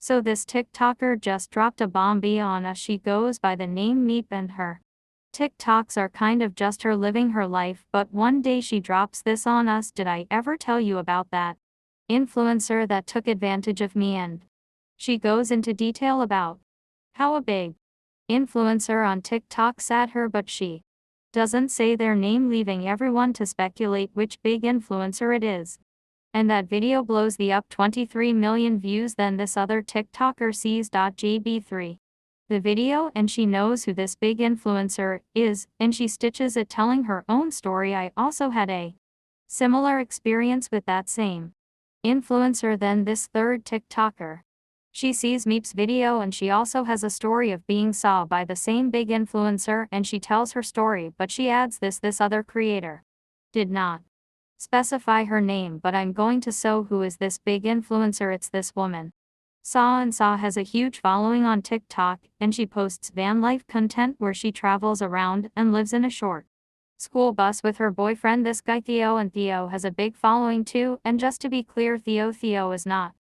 So this TikToker just dropped a bombie on us. She goes by the name Meep, and her TikToks are kind of just her living her life, but one day she drops this on us. Did I ever tell you about that influencer that took advantage of me? And she goes into detail about how a big influencer on TikTok sat her, but she doesn't say their name, leaving everyone to speculate which big influencer it is. And that video blows the up 23 million views. Then this other TikToker sees JB3 the video, and she knows who this big influencer is, and she stitches it telling her own story. I also had a similar experience with that same influencer. Then this third TikToker, she sees Meep's video, and she also has a story of being saw by the same big influencer, and she tells her story, but she adds this other creator did not specify her name, but I'm going to show who is this big influencer. It's this woman. Saw, and Saw has a huge following on TikTok, and she posts van life content where she travels around and lives in a short school bus with her boyfriend, this guy Theo, and Theo has a big following too. And just to be clear, Theo is not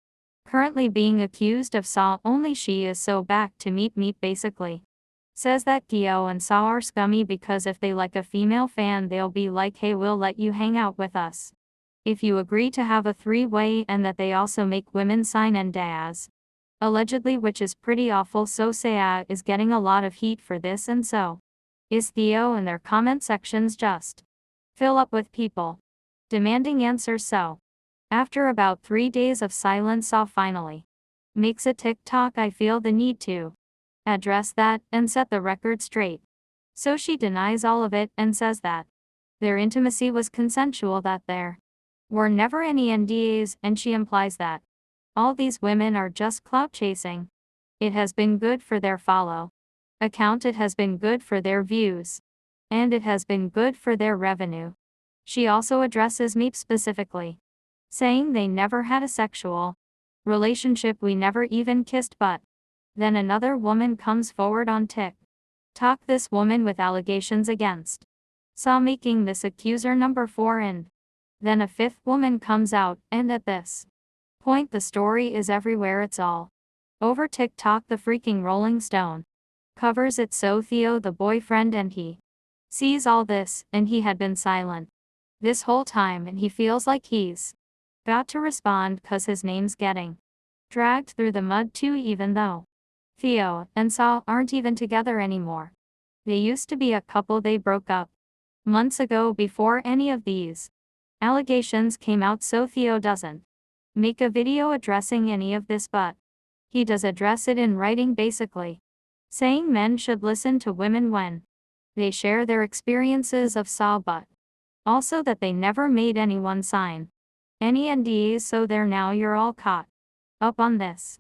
currently being accused of Saw, only she is. So back to Meep basically says that Theo and Saw are scummy because if they like a female fan, they'll be like, hey, we'll let you hang out with us if you agree to have a three-way, and that they also make women sign NDAs, allegedly, which is pretty awful. So Saya is getting a lot of heat for this, and so is Theo, and their comment sections just fill up with people demanding answers. So after about 3 days of silence, Saw finally makes a TikTok. I feel the need to address that and set the record straight. So she denies all of it and says that their intimacy was consensual, that there were never any NDAs, and she implies that all these women are just clout chasing. It has been good for their follow account, it has been good for their views, and it has been good for their revenue. She also addresses Meep specifically, saying they never had a sexual relationship, we never even kissed. But then another woman comes forward on TikTok, this woman with allegations against Saw, making this accuser number 4, and then a 5th woman comes out, and at this point the story is everywhere. It's all over TikTok. The freaking Rolling Stone covers it. So Theo, the boyfriend, and he sees all this, and he had been silent this whole time, and he feels like he's about to respond cause his name's getting dragged through the mud too, even though Theo and Saw aren't even together anymore. They used to be a couple. They broke up months ago before any of these allegations came out. So Theo doesn't make a video addressing any of this, but he does address it in writing, basically saying men should listen to women when they share their experiences of Saw, but also that they never made anyone sign any NDAs. So there, now you're all caught up on this.